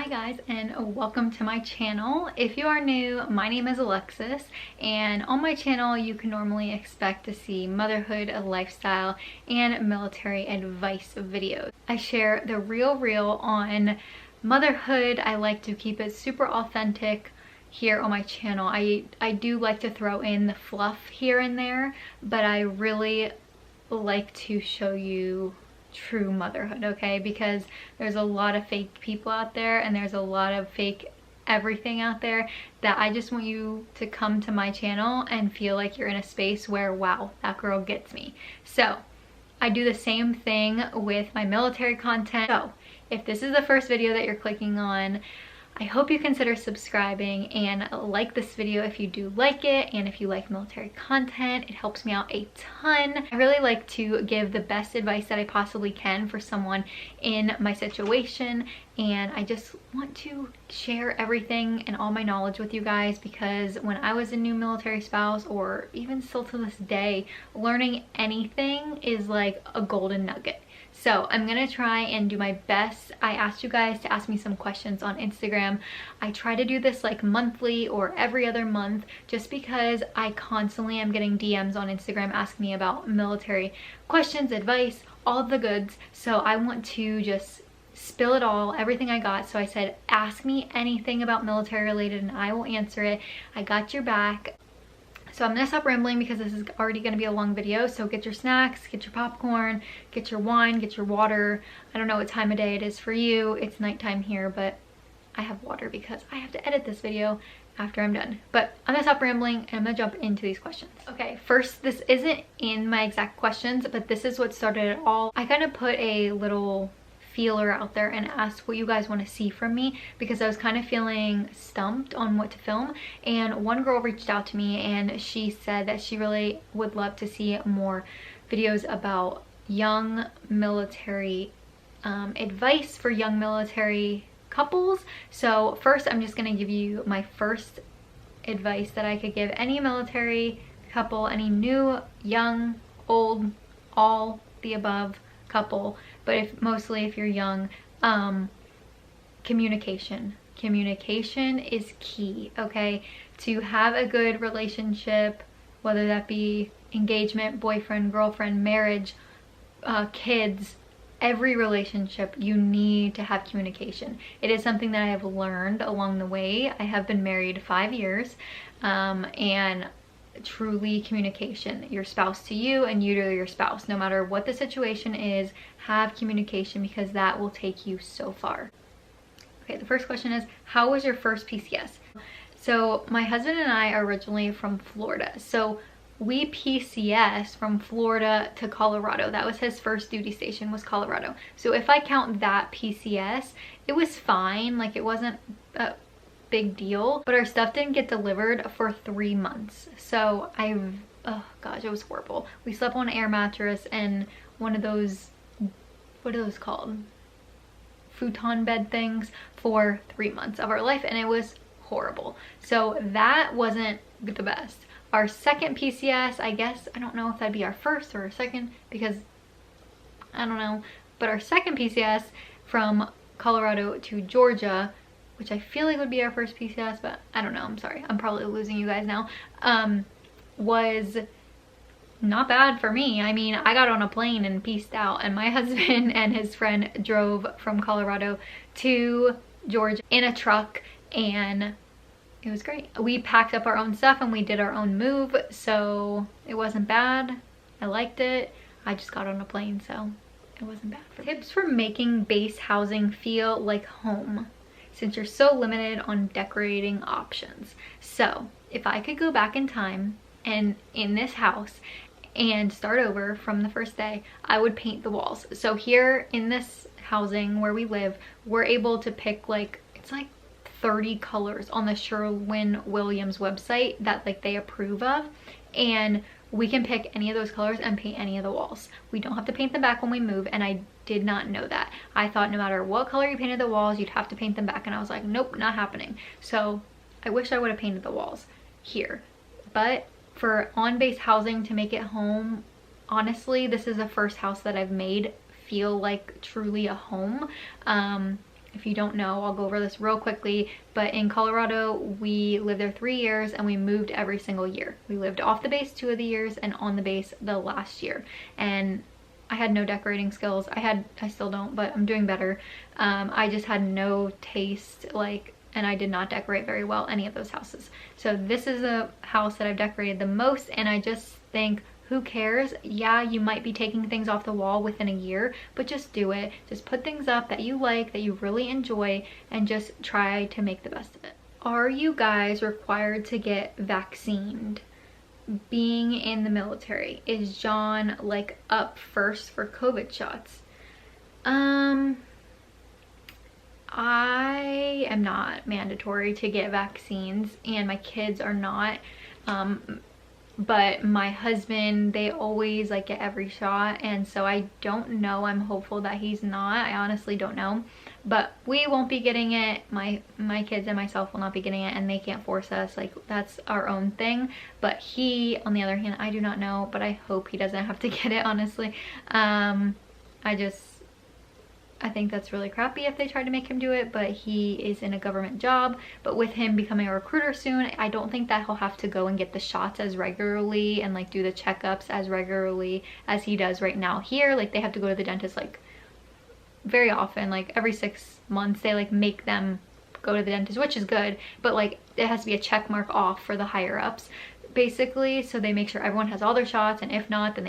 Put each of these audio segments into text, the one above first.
Hi guys, and welcome to my channel. If you are new, my name is Alexis, and on my channel you can normally expect to see motherhood, lifestyle, and military advice videos. I share the real on motherhood. I like to keep it super authentic here on my channel. I do like to throw in the fluff here and there, but I really like to show you true motherhood, okay? Because there's a lot of fake people out there and there's a lot of fake everything out there that I just want you to come to my channel and feel like you're in a space where, wow, that girl gets me. So I do the same thing with my military content. So if this is the first video that you're clicking on, I hope you consider subscribing and like this video if you do like it, and if you like military content, it helps me out a ton. I really like to give the best advice that I possibly can for someone in my situation, and I just want to share everything and all my knowledge with you guys, because when I was a new military spouse, or even still to this day, learning anything is like a golden nugget. So I'm gonna try and do my best. I asked you guys to ask me some questions on Instagram. I try to do this like monthly or every other month, just because I constantly am getting DMs on Instagram asking me about military questions, advice, all the goods. So I want to just spill it all, everything I got. So I said, ask me anything about military related and I will answer it. I got your back. So I'm gonna stop rambling because this is already gonna be a long video. So get your snacks, get your popcorn, get your wine, get your water. I don't know what time of day it is for you. It's nighttime here, but I have water because I have to edit this video after I'm done. But I'm gonna stop rambling and I'm gonna jump into these questions. Okay, first, this isn't in my exact questions, but this is what started it all. I kind of put a little feeler out there and asked what you guys want to see from me, because I was kind of feeling stumped on what to film. And one girl reached out to me and she said that she really would love to see more videos about young military advice for young military couples. So first, I'm just going to give you my first advice that I could give any military couple, any new, young, old, all the above couple, but mostly if you're young. Communication is key, okay? To have a good relationship, whether that be engagement, boyfriend, girlfriend, marriage, kids, every relationship, you need to have communication. It is something that I have learned along the way. I have been married 5 years, and truly communication, your spouse to you and you to your spouse, no matter what the situation is, have communication, because that will take you so far. Okay, the first question is, how was your first PCS? So my husband and I are originally from Florida, so we PCS from Florida to Colorado. That was his first duty station, was Colorado. So if I count that PCS, it was fine, like it wasn't big deal, but our stuff didn't get delivered for 3 months. So oh gosh, it was horrible. We slept on an air mattress and one of those, what are those called, futon bed things, for 3 months of our life, and it was horrible. So that wasn't the best. Our second PCS, I guess, I don't know if that'd be our first or our second, because I don't know, but our second PCS from Colorado to Georgia, which I feel like would be our first PCS, but I don't know, I'm sorry, I'm probably losing you guys now, was not bad for me. I mean, I got on a plane and peaced out, and my husband and his friend drove from Colorado to Georgia in a truck, and it was great. We packed up our own stuff and we did our own move, so it wasn't bad. I liked it. I just got on a plane, so it wasn't bad for me. Tips for making base housing feel like home, since you're so limited on decorating options. So if I could go back in time and in this house and start over from the first day, I would paint the walls. So here in this housing where we live, we're able to pick like, it's like 30 colors on the Sherwin-Williams website that like they approve of, and we can pick any of those colors and paint any of the walls. We don't have to paint them back when we move, and I did not know that. I thought no matter what color you painted the walls, you'd have to paint them back, and I was like, nope, not happening. So I wish I would have painted the walls here. But for on-base housing, to make it home, honestly, this is the first house that I've made feel like truly a home. if you don't know, I'll go over this real quickly, but in Colorado, we lived there 3 years and we moved every single year. We lived off the base 2 of the years and on the base the last year. And I had no decorating skills. I still don't, but I'm doing better. I just had no taste, like, and I did not decorate very well any of those houses. So this is a house that I've decorated the most, and I just think, who cares? Yeah, you might be taking things off the wall within a year, but just do it. Just put things up that you like, that you really enjoy, and just try to make the best of it. Are you guys required to get vaccinated? Being in the military, is John like up first for COVID shots? I am not mandatory to get vaccines, and my kids are not. But my husband, they always like get every shot, and so I don't know. I'm hopeful that he's not. I honestly don't know, but we won't be getting it. My kids and myself will not be getting it, and they can't force us. Like, that's our own thing. But he, on the other hand, I do not know, but I hope he doesn't have to get it, honestly. I think that's really crappy if they try to make him do it, but he is in a government job. But with him becoming a recruiter soon, I don't think that he'll have to go and get the shots as regularly and like do the checkups as regularly as he does right now here. Like, they have to go to the dentist like very often, like every 6 months. They like make them go to the dentist, which is good, but like it has to be a check mark off for the higher ups basically. So they make sure everyone has all their shots, and if not, then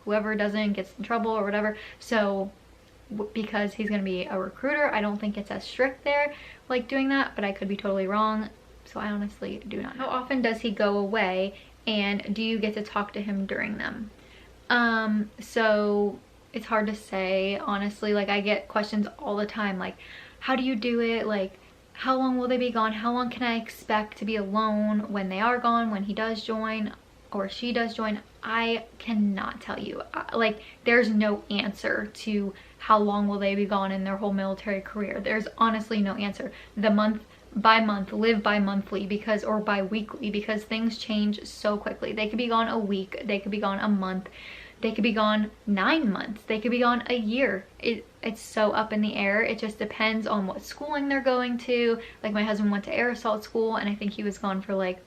whoever doesn't gets in trouble or whatever. So because he's going to be a recruiter, I don't think it's as strict there, like doing that, but I could be totally wrong. So I honestly do not know. How often does he go away, and do you get to talk to him during them? So it's hard to say, honestly. Like, I get questions all the time, like, how do you do it? Like, how long will they be gone? How long can I expect to be alone when they are gone, when he does join or she does join? I cannot tell you. Like, there's no answer to how long will they be gone in their whole military career. There's honestly no answer. The month by month, live by monthly, because, or by weekly, because things change so quickly. They could be gone a week, they could be gone a month, they could be gone 9 months, they could be gone a year. It's so up in the air. It just depends on what schooling they're going to. Like, my husband went to air assault school, and I think he was gone for like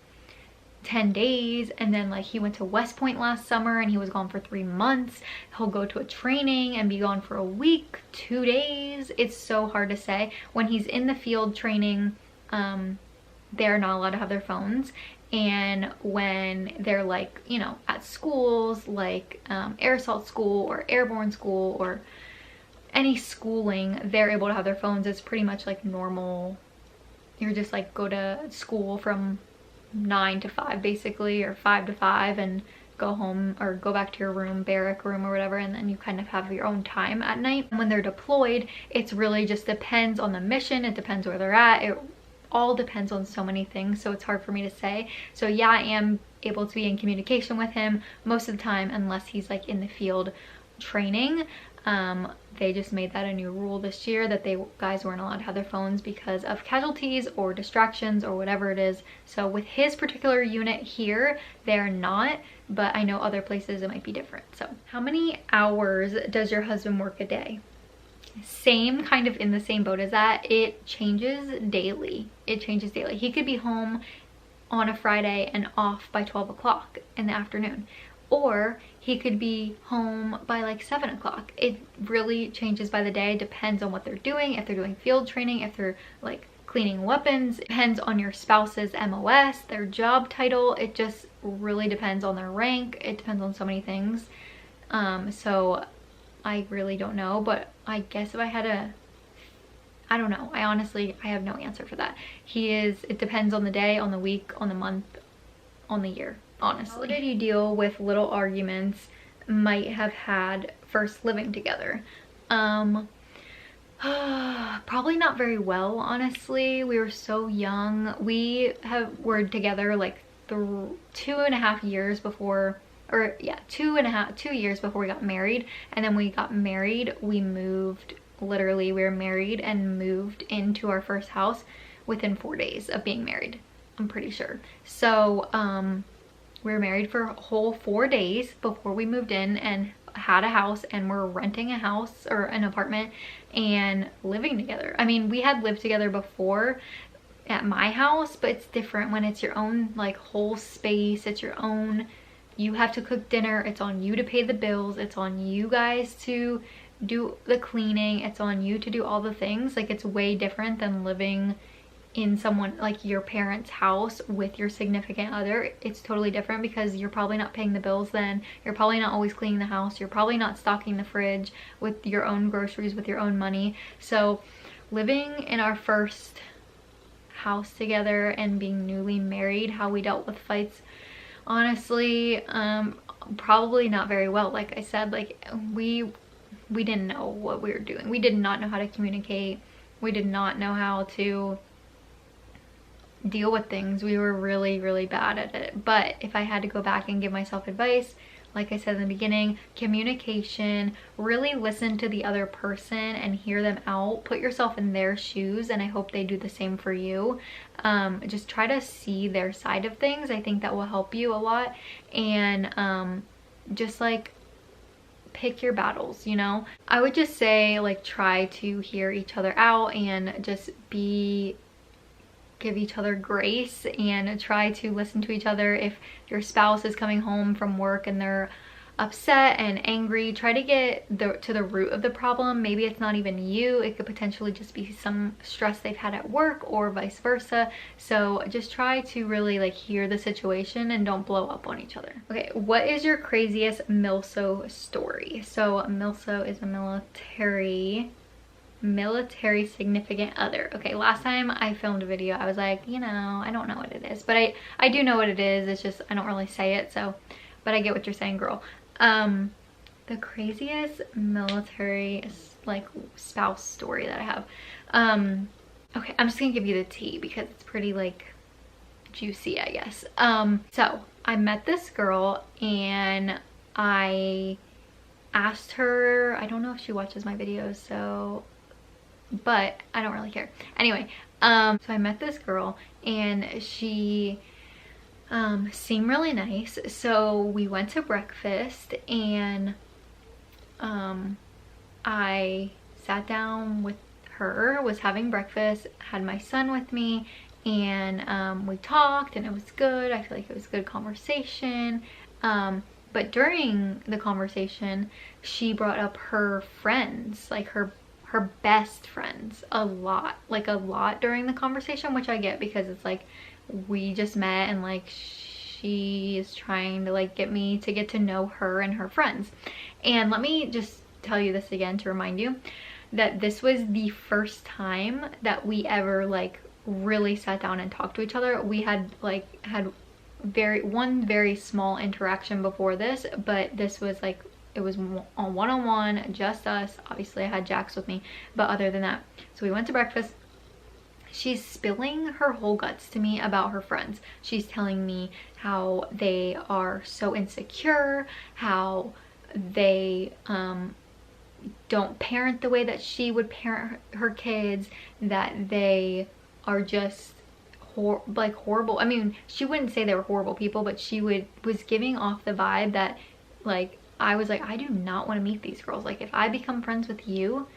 10 days, and then like he went to West Point last summer and he was gone for 3 months. He'll go to a training and be gone for a week, 2 days. It's so hard to say. When he's in the field training, they're not allowed to have their phones, and when they're like, you know, at schools like air assault school or airborne school or any schooling, they're able to have their phones. It's pretty much like normal. You're just like go to school from 9 to 5 basically, or 5 to 5, and go home or go back to your room, barrack room or whatever, and then you kind of have your own time at night. When they're deployed, it's really just depends on the mission. It depends where they're at. It all depends on so many things, so it's hard for me to say. So yeah, I am able to be in communication with him most of the time, unless he's like in the field training. They just made that a new rule this year, that guys weren't allowed to have their phones because of casualties or distractions or whatever it is. So with his particular unit here, they're not, but I know other places it might be different. So how many hours does your husband work a day? Same, kind of in the same boat as that. It changes daily. It changes daily. He could be home on a Friday and off by 12 o'clock in the afternoon. Or he could be home by like 7 o'clock. It really changes by the day. Depends on what they're doing. If they're doing field training, if they're like cleaning weapons. It depends on your spouse's MOS, their job title. It just really depends on their rank. It depends on so many things. So I really don't know, but I guess if I had I don't know. I have no answer for that. It depends on the day, on the week, on the month, on the year. Honestly. How did you deal with little arguments might have had first living together? Probably not very well, honestly. We were so young. We were together like 2.5 years before, or yeah, 2 years before we got married. And then we got married, we moved, literally we were married and moved into our first house within 4 days of being married, I'm pretty sure. So we were married for a whole 4 days before we moved in, and had a house and we're renting a house or an apartment and living together. I mean, we had lived together before at my house, but it's different when it's your own like whole space. It's your own, you have to cook dinner, it's on you to pay the bills, it's on you guys to do the cleaning, it's on you to do all the things. Like, it's way different than living in someone like your parents' house with your significant other. It's totally different because you're probably not paying the bills then, you're probably not always cleaning the house, you're probably not stocking the fridge with your own groceries with your own money. So living in our first house together and being newly married, how we dealt with fights, honestly, probably not very well. Like I said, like we didn't know what we were doing. We did not know how to communicate. We did not know how to deal with things. We were really, really bad at it. But if I had to go back and give myself advice, like I said in the beginning, communication, really listen to the other person and hear them out. Put yourself in their shoes, and I hope they do the same for you. Just try to see their side of things. I think that will help you a lot. And just like pick your battles, you know? I would just say, like, try to hear each other out and just give each other grace and try to listen to each other. If your spouse is coming home from work and they're upset and angry, try to get to the root of the problem. Maybe it's not even you, it could potentially just be some stress they've had at work or vice versa. So just try to really like hear the situation and don't blow up on each other. Okay, what is your craziest Milso story? So Milso is a military significant other. Okay, last time I filmed a video, I was like, you know, I don't know what it is, but I do know what it is. It's just I don't really say it, so, but I get what you're saying, girl. The craziest military like spouse story that I have. Okay, I'm just gonna give you the tea because it's pretty like juicy, I guess. So I met this girl and I asked her, I don't know if she watches my videos, so, but I don't really care. Anyway, so I met this girl and she seemed really nice. So we went to breakfast and I sat down with her, was having breakfast, had my son with me, and we talked and it was good. I feel like it was a good conversation. But during the conversation, she brought up her friends, like her best friends, a lot during the conversation, which I get because it's like we just met and like she is trying to like get me to get to know her and her friends. And let me just tell you this again to remind you that this was the first time that we ever like really sat down and talked to each other. We had one very small interaction before this, but this was like, it was on one-on-one, just us. Obviously I had Jax with me, but other than that, so we went to breakfast. She's spilling her whole guts to me about her friends. She's telling me how they are so insecure, how they don't parent the way that she would parent her kids, that they are just like horrible. I mean, she wouldn't say they were horrible people, but she was giving off the vibe that like, I was like, I do not want to meet these girls. Like, if I become friends with you,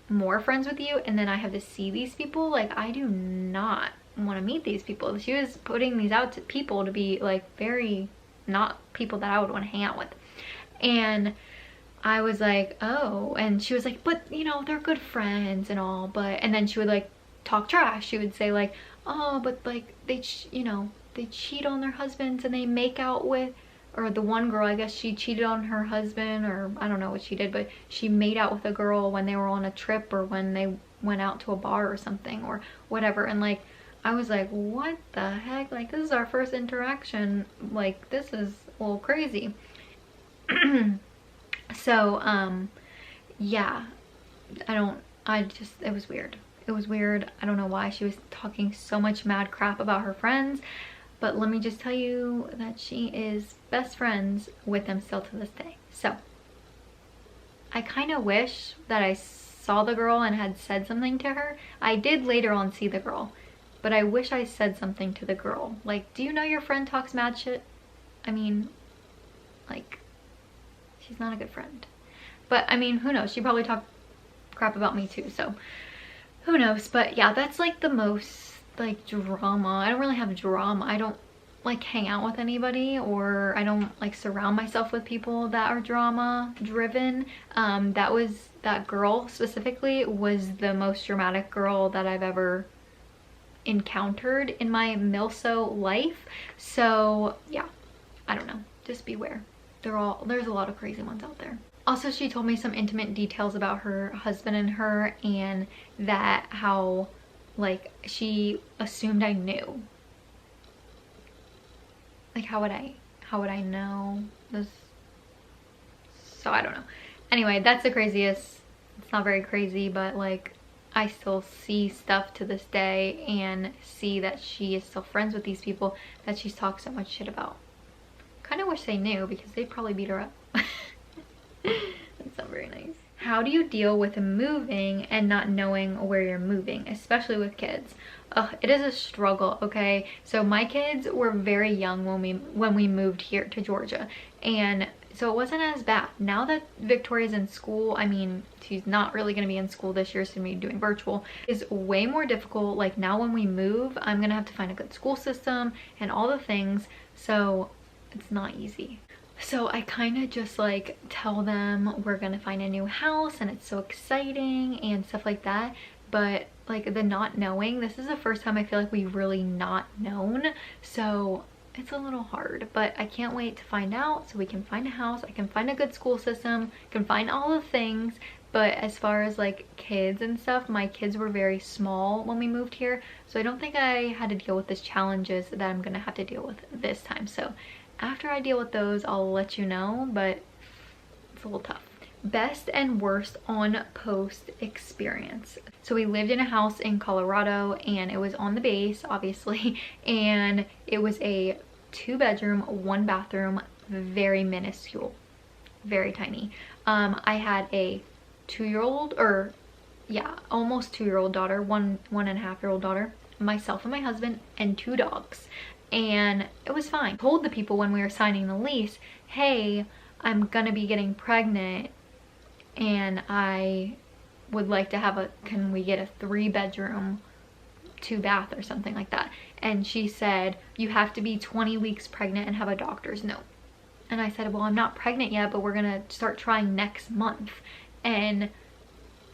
more friends with you, and then I have to see these people, like, I do not want to meet these people. She was putting these out to people to be like very not people that I would want to hang out with. And I was like, oh, and she was like, but you know, they're good friends and all, but, and then she would like talk trash. She would say like, oh, but like they cheat on their husbands and they make out with, or the one girl, I guess she cheated on her husband, or I don't know what she did, but she made out with a girl when they were on a trip or when they went out to a bar or something or whatever. And like, I was like, what the heck? Like, this is our first interaction. Like, this is a little crazy. So, yeah, it was weird. It was weird. I don't know why she was talking so much mad crap about her friends, but let me just tell you that she is best friends with them still to this day. So I kind of wish that I saw the girl and had said something to her. I did later on see the girl, but I wish I said something to the girl. Like, do you know your friend talks mad shit? I mean, like, she's not a good friend. But I mean, who knows? She probably talked crap about me too, so who knows? But yeah, that's like the most like drama. I don't really have drama. I don't like hang out with anybody, or I don't like surround myself with people that are drama driven. That girl specifically was the most dramatic girl that I've ever encountered in my Milso life. So yeah, I don't know, just beware. There's a lot of crazy ones out there. Also, she told me some intimate details about her husband and her, and that how like she assumed I knew. Like how would I know this? So I don't know. Anyway, that's the craziest. It's not very crazy, but like I still see stuff to this day and see that she is still friends with these people that she's talked so much shit about. Kind of wish they knew, because they'd probably beat her up. That's not very nice. How do you deal with moving and not knowing where you're moving, especially with kids? It is a struggle, okay? So my kids were very young when we moved here to Georgia, and so it wasn't as bad. Now that Victoria's in school, I mean, she's not really gonna be in school this year, she's gonna be doing virtual, is way more difficult. Like now when we move, I'm gonna have to find a good school system and all the things, so it's not easy. So I kind of just like tell them we're gonna find a new house and it's so exciting and stuff like that. But like the not knowing, this is the first time I feel like we've really not known. So it's a little hard, but I can't wait to find out so we can find a house. I can find a good school system, can find all the things. But as far as like kids and stuff, my kids were very small when we moved here. So I don't think I had to deal with the challenges that I'm gonna have to deal with this time. So after I deal with those, I'll let you know, but it's a little tough. Best and worst on post experience. So we lived in a house in Colorado, and it was on the base, obviously, and it was a 2-bedroom, 1-bathroom, very minuscule, very tiny. I had a 2-year-old, or yeah, almost 2-year-old daughter, 1.5-year-old daughter, myself and my husband, and 2 dogs. And it was fine. I told the people when we were signing the lease, hey, I'm gonna be getting pregnant and I would like to have can we get a 3-bedroom, 2-bath or something like that? And she said, you have to be 20 weeks pregnant and have a doctor's note. And I said, well, I'm not pregnant yet, but we're gonna start trying next month. And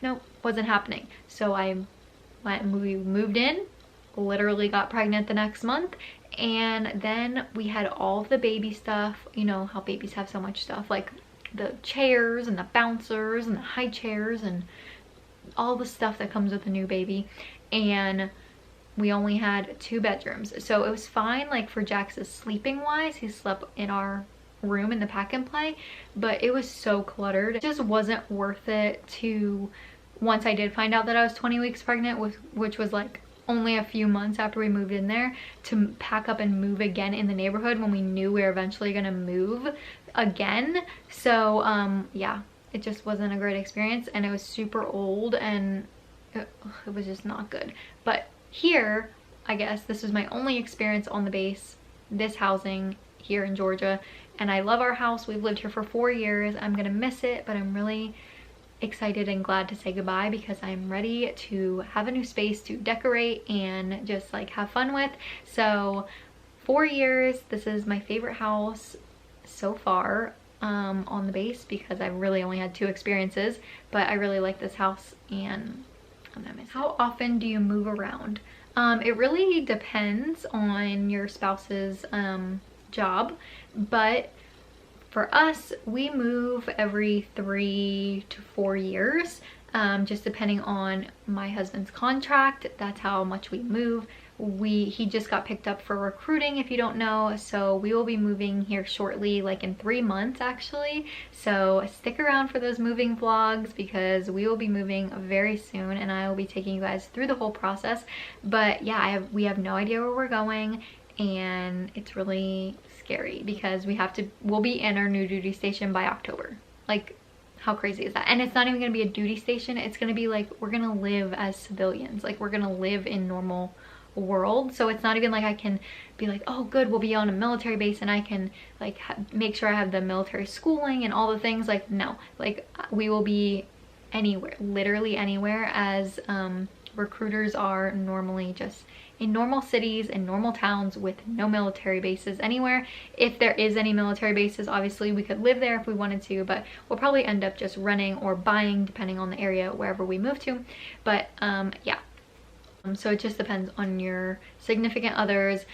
nope, wasn't happening. So we moved in, literally got pregnant the next month, and then we had all of the baby stuff. You know how babies have so much stuff, like the chairs and the bouncers and the high chairs and all the stuff that comes with a new baby. And we only had 2 bedrooms, so it was fine. Like for Jax's sleeping wise, he slept in our room in the pack and play, but it was so cluttered. It just wasn't worth it to, once I did find out that I was 20 weeks pregnant, which was like only a few months after we moved in there, to pack up and move again in the neighborhood when we knew we were eventually gonna move again. So yeah, it just wasn't a great experience, and it was super old, and it was just not good. But here, I guess this was my only experience on the base, this housing here in Georgia, and I love our house. We've lived here for 4 years. I'm gonna miss it, but I'm really excited and glad to say goodbye, because I'm ready to have a new space to decorate and just like have fun with. So 4 years, this is my favorite house so far on the base, because I really only had 2 experiences, but I really like this house and I'm gonna miss it. How often do you move around? It really depends on your spouse's job, but for us, we move every 3 to 4 years, just depending on my husband's contract. That's how much we move. He just got picked up for recruiting, if you don't know, so we will be moving here shortly, like in 3 months actually. So stick around for those moving vlogs, because we will be moving very soon, and I will be taking you guys through the whole process. But yeah, we have no idea where we're going, and it's really scary because we'll be in our new duty station by October. Like, how crazy is that? And it's not even gonna be a duty station, it's gonna be like we're gonna live as civilians, like we're gonna live in normal world. So it's not even like I can be like, oh good, we'll be on a military base and I can like make sure I have the military schooling and all the things. Like no, like we will be anywhere, literally anywhere, as recruiters are normally just in normal cities and normal towns with no military bases anywhere. If there is any military bases, obviously we could live there if we wanted to, but we'll probably end up just renting or buying depending on the area wherever we move to. But yeah, so it just depends on your significant other's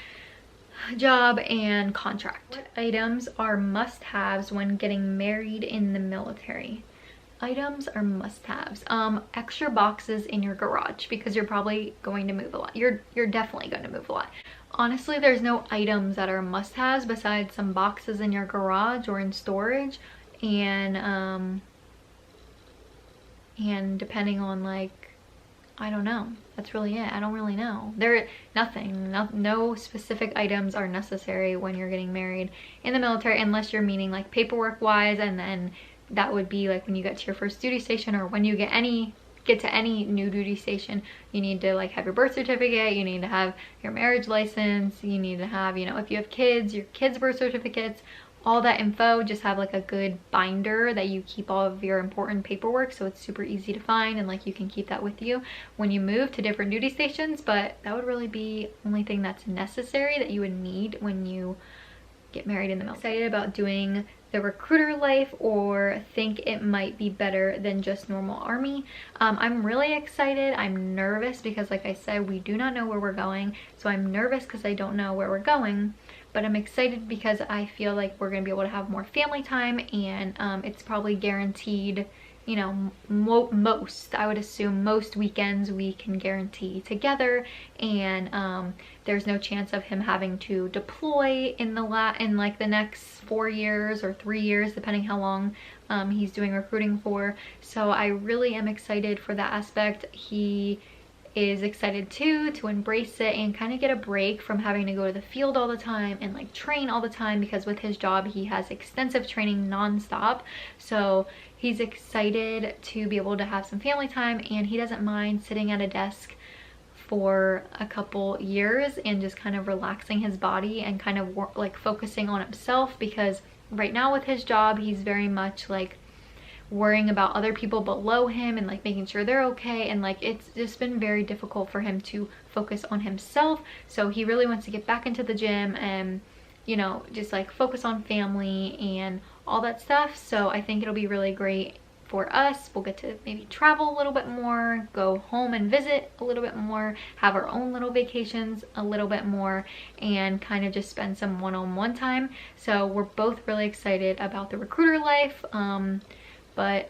job and contract. What items are must-haves when getting married in the military? Items are must-haves. Extra boxes in your garage, because you're probably going to move a lot. You're definitely going to move a lot. Honestly, there's no items that are must-haves besides some boxes in your garage or in storage, and depending on, like, I don't know. That's really it. I don't really know. No specific items are necessary when you're getting married in the military, unless you're meaning like paperwork wise, and then that would be like when you get to your first duty station, or when you get to any new duty station, you need to like have your birth certificate, you need to have your marriage license, you need to have, you know, if you have kids, your kids' birth certificates, all that info. Just have like a good binder that you keep all of your important paperwork, so it's super easy to find, and like you can keep that with you when you move to different duty stations. But that would really be the only thing that's necessary that you would need when you get married in the military. Excited about doing the recruiter life, or think it might be better than just normal army? I'm really excited. I'm nervous because, like I said, we do not know where we're going, so I'm nervous because I don't know where we're going. But I'm excited because I feel like we're gonna be able to have more family time, and it's probably guaranteed, you know, I would assume most weekends we can guarantee together, and there's no chance of him having to deploy in like the next 4 years or 3 years, depending how long he's doing recruiting for. So I really am excited for that aspect. He is excited too, to embrace it and kind of get a break from having to go to the field all the time and like train all the time, because with his job he has extensive training non-stop. So he's excited to be able to have some family time, and he doesn't mind sitting at a desk for a couple years and just kind of relaxing his body and kind of like focusing on himself, because right now with his job he's very much like worrying about other people below him and like making sure they're okay, and like it's just been very difficult for him to focus on himself. So he really wants to get back into the gym and, you know, just like focus on family and all that stuff. So I think it'll be really great for us. We'll get to maybe travel a little bit more, go home and visit a little bit more, have our own little vacations a little bit more, and kind of just spend some one-on-one time. So we're both really excited about the recruiter life. But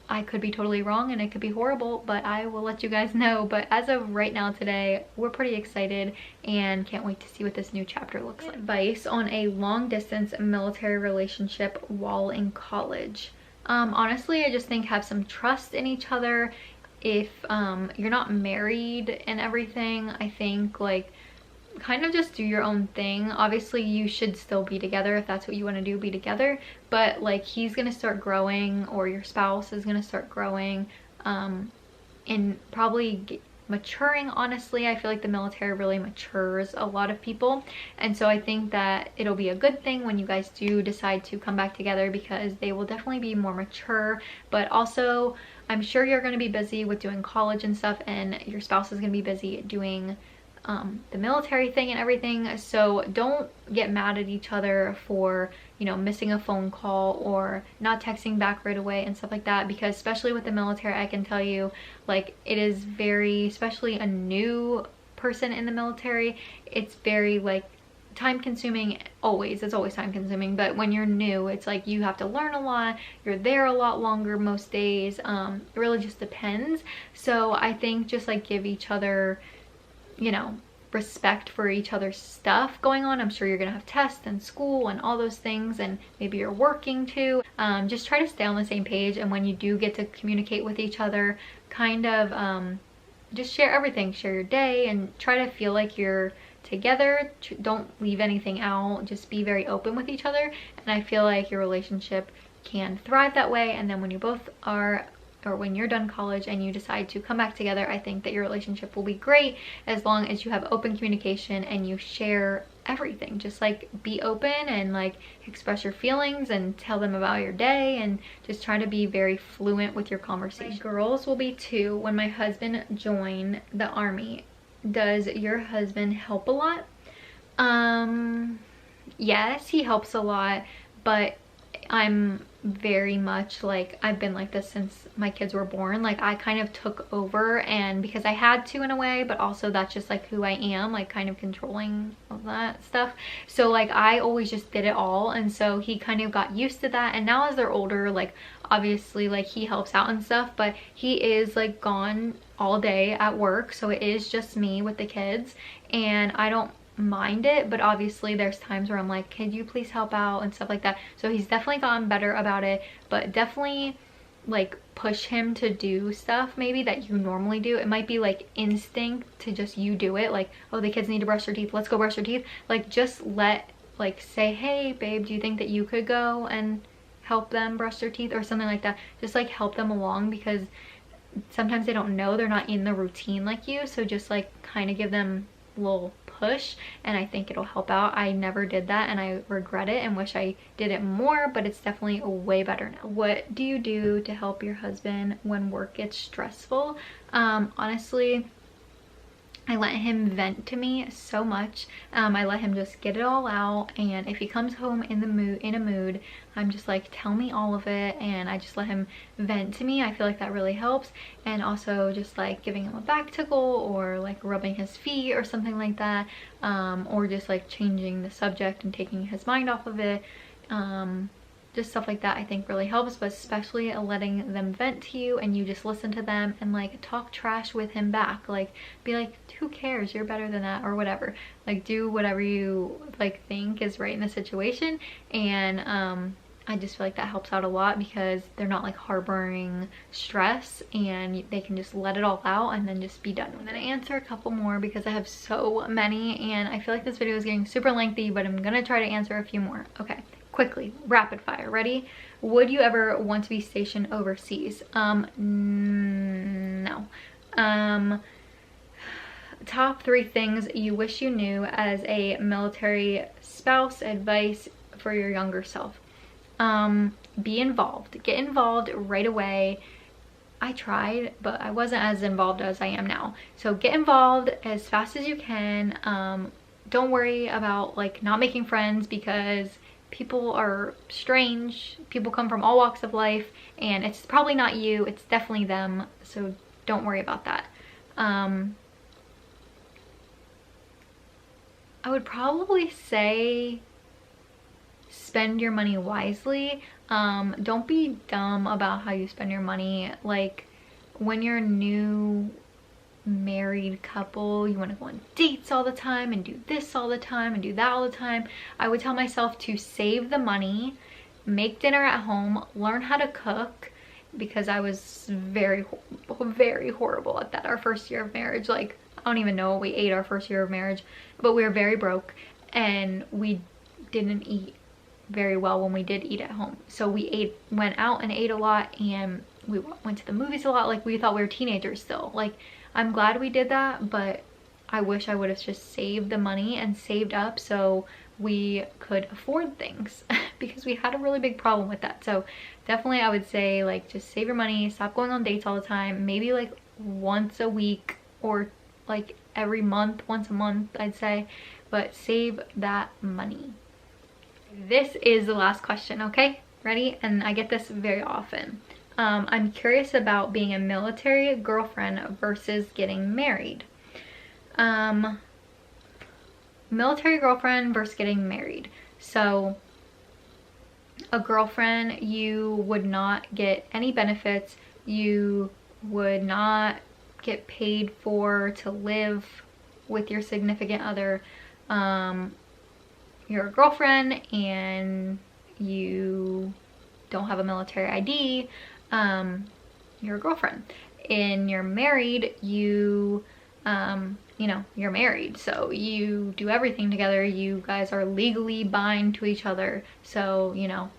I could be totally wrong and it could be horrible, but I will let you guys know. But as of right now today, we're pretty excited and can't wait to see what this new chapter looks like. Advice on a long distance military relationship while in college. Honestly, I just think have some trust in each other. If you're not married and everything, I think like kind of just do your own thing. Obviously you should still be together if that's what you want to do, be together, but like he's gonna start growing, or your spouse is gonna start growing and probably maturing. Honestly, I feel like the military really matures a lot of people, and so I think that it'll be a good thing when you guys do decide to come back together, because they will definitely be more mature. But also I'm sure you're going to be busy with doing college and stuff, and your spouse is going to be busy doing the military thing and everything. So don't get mad at each other for, you know, missing a phone call or not texting back right away and stuff like that, because especially with the military, I can tell you, like, it is very, especially a new person in the military, it's very like time consuming. It's always time consuming, but when you're new, it's like you have to learn a lot, you're there a lot longer most days. It really just depends. So I think just like give each other, you know, respect for each other's stuff going on. I'm sure you're gonna have tests and school and all those things, and maybe you're working too. Just try to stay on the same page, and when you do get to communicate with each other, kind of just share everything, share your day, and try to feel like you're together. Don't leave anything out, just be very open with each other, and I feel like your relationship can thrive that way. And then when you both are or when you're done college and you decide to come back together, I think that your relationship will be great as long as you have open communication and you share everything. Just like be open and like express your feelings and tell them about your day, and just try to be very fluent with your conversation. My girls will be 2 when my husband joined the army. Does your husband help a lot? Yes, he helps a lot, but I'm very much like, I've been like this since my kids were born. Like I kind of took over, and because I had to in a way, but also that's just like who I am, like kind of controlling all that stuff. So like I always just did it all, and so he kind of got used to that. And now as they're older, like obviously like he helps out and stuff, but he is like gone all day at work, so it is just me with the kids, and I don't mind it, but obviously there's times where I'm like, could you please help out and stuff like that. So he's definitely gotten better about it, but definitely like push him to do stuff maybe that you normally do. It might be like instinct to just you do it, like, oh, the kids need to brush their teeth, let's go brush their teeth. Like just like say, hey babe, do you think that you could go and help them brush their teeth or something like that. Just like help them along, because sometimes they don't know, they're not in the routine like you. So just like kind of give them a little push, and I think it'll help out. I never did that and I regret it and wish I did it more, but it's definitely way better now. What do you do to help your husband when work gets stressful? Honestly, I let him vent to me so much. I let him just get it all out, and if he comes home in a mood, I'm just like, tell me all of it, and I just let him vent to me. I feel like that really helps. And also just like giving him a back tickle, or like rubbing his feet or something like that, or just like changing the subject and taking his mind off of it. Just stuff like that I think really helps, but especially letting them vent to you and you just listen to them and like talk trash with him back. Like be like, who cares, you're better than that, or whatever. Like do whatever you like think is right in the situation. And I just feel like that helps out a lot, because they're not like harboring stress and they can just let it all out and then just be done. I'm gonna answer a couple more because I have so many and I feel like this video is getting super lengthy, but I'm gonna try to answer a few more. Okay, quickly, rapid fire. Ready? Would you ever want to be stationed overseas? No. Top 3 things you wish you knew as a military spouse, advice for your younger self. Be involved. Get involved right away. I tried, but I wasn't as involved as I am now. So get involved as fast as you can. Don't worry about like not making friends, because people are strange. People come from all walks of life, and it's probably not you, it's definitely them. So don't worry about that. I would probably say spend your money wisely. Don't be dumb about how you spend your money. Like when you're a new married couple, you want to go on dates all the time and do this all the time and do that all the time. I would tell myself to save the money, make dinner at home, learn how to cook, because I was very horrible at that our first year of marriage. Like I don't even know what we ate our first year of marriage, but we were very broke and we didn't eat very well when we did eat at home. So we went out and ate a lot, and we went to the movies a lot. Like we thought we were teenagers still. Like I'm glad we did that, but I wish I would have just saved the money and saved up so we could afford things because we had a really big problem with that. So definitely I would say like just save your money, stop going on dates all the time, maybe like once a week or like every month, once a month I'd say, but save that money. This is the last question, okay? Ready? And I get this very often. I'm curious about being a military girlfriend versus getting married. Military girlfriend versus getting married. So a girlfriend, you would not get any benefits. You would not get paid for to live with your significant other. You're a girlfriend and you don't have a military ID. You're a girlfriend. And you're married, you know, you're married, so you do everything together. You guys are legally bind to each other, so you know,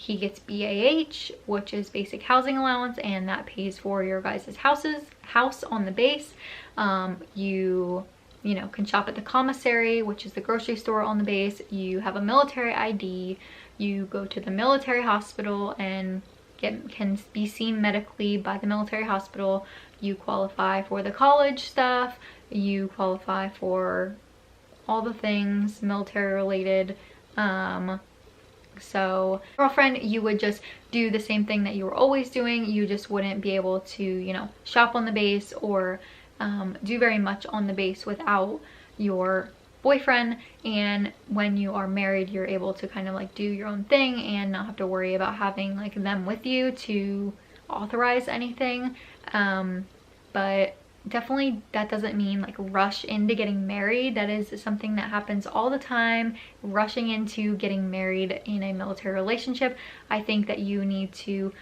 he gets BAH, which is basic housing allowance, and that pays for your guys' house on the base. You know, can shop at the commissary, which is the grocery store on the base. You have a military ID. You go to the military hospital and can be seen medically by the military hospital. You qualify for the college stuff. You qualify for all the things military related. So girlfriend, you would just do the same thing that you were always doing. You just wouldn't be able to, you know, shop on the base or do very much on the base without your boyfriend. And when you are married, you're able to kind of like do your own thing and not have to worry about having like them with you to authorize anything. But definitely that doesn't mean like rush into getting married. That is something that happens all the time, rushing into getting married in a military relationship. I think that you need to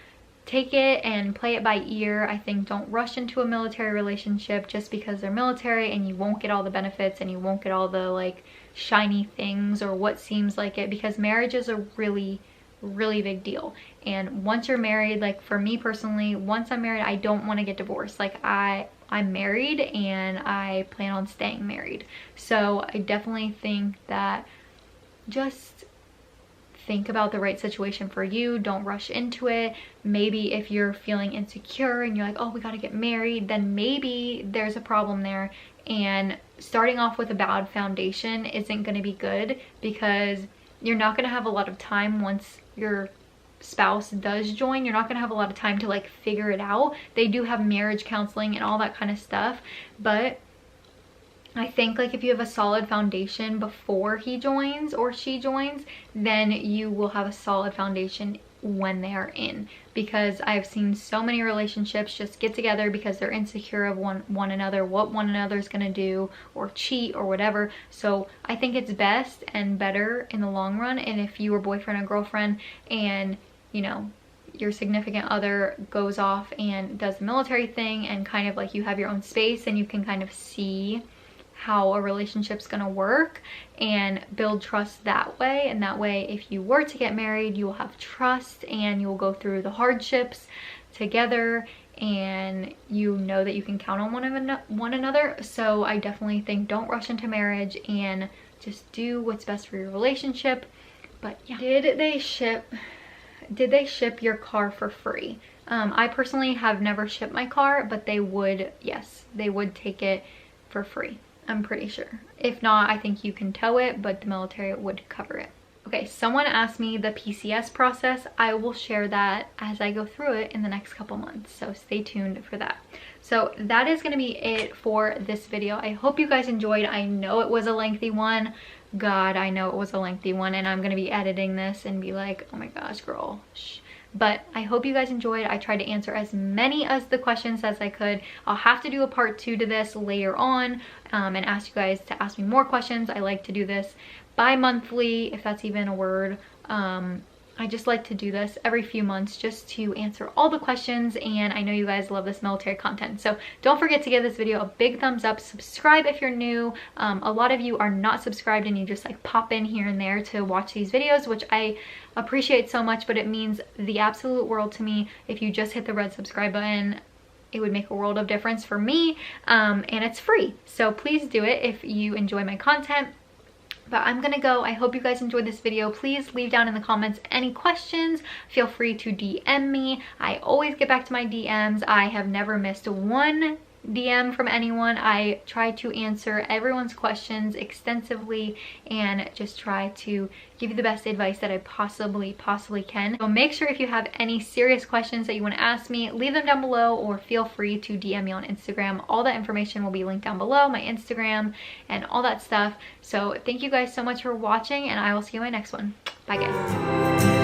take it and play it by ear. I think don't rush into a military relationship just because they're military, and you won't get all the benefits and you won't get all the like shiny things or what seems like it, because marriage is a really big deal. And once you're married, like for me personally, once I'm married, I don't want to get divorced. Like I'm married and I plan on staying married. So I definitely think that just think about the right situation for you. Don't rush into it. Maybe if you're feeling insecure and you're like, oh, we got to get married, then maybe there's a problem there. And starting off with a bad foundation isn't going to be good, because you're not going to have a lot of time once your spouse does join. You're not going to have a lot of time to like figure it out. They do have marriage counseling and all that kind of stuff, but I think like if you have a solid foundation before he joins or she joins, then you will have a solid foundation when they are in. Because I've seen so many relationships just get together because they're insecure of one another, what one another is going to do or cheat or whatever. So I think it's best and better in the long run. And if you were boyfriend or girlfriend and, you know, your significant other goes off and does the military thing and kind of like you have your own space, and you can kind of see how a relationship's gonna work and build trust that way. And that way, if you were to get married, you will have trust and you will go through the hardships together, and you know that you can count on one another. So I definitely think don't rush into marriage and just do what's best for your relationship. But yeah. Did they ship your car for free? I personally have never shipped my car, but they would, yes, they would take it for free. I'm pretty sure. If not, I think you can tow it, but the military would cover it. Okay, someone asked me the PCS process. I will share that as I go through it in the next couple months, so stay tuned for that. So that is going to be it for this video. I hope you guys enjoyed. I know it was a lengthy one. God, I know it was a lengthy one, and I'm going to be editing this and be like, oh my gosh, girl, shh. But I hope you guys enjoyed. I tried to answer as many of the questions as I could. I'll have to do a part 2 to this later on and ask you guys to ask me more questions. I like to do this bi-monthly, if that's even a word. I just like to do this every few months just to answer all the questions, and I know you guys love this military content. So don't forget to give this video a big thumbs up. Subscribe if you're new. A lot of you are not subscribed and you just like pop in here and there to watch these videos, which I appreciate so much, but it means the absolute world to me if you just hit the red subscribe button. It would make a world of difference for me, and it's free. So please do it if you enjoy my content. But I'm gonna go. I hope you guys enjoyed this video. Please leave down in the comments any questions. Feel free to DM me. I always get back to my DMs. I have never missed one DM from anyone. I try to answer everyone's questions extensively and just try to give you the best advice that I possibly can. So make sure if you have any serious questions that you want to ask me, leave them down below, or feel free to DM me on Instagram. All that information will be linked down below, my Instagram and all that stuff. So thank you guys so much for watching, and I will see you in my next one. Bye guys.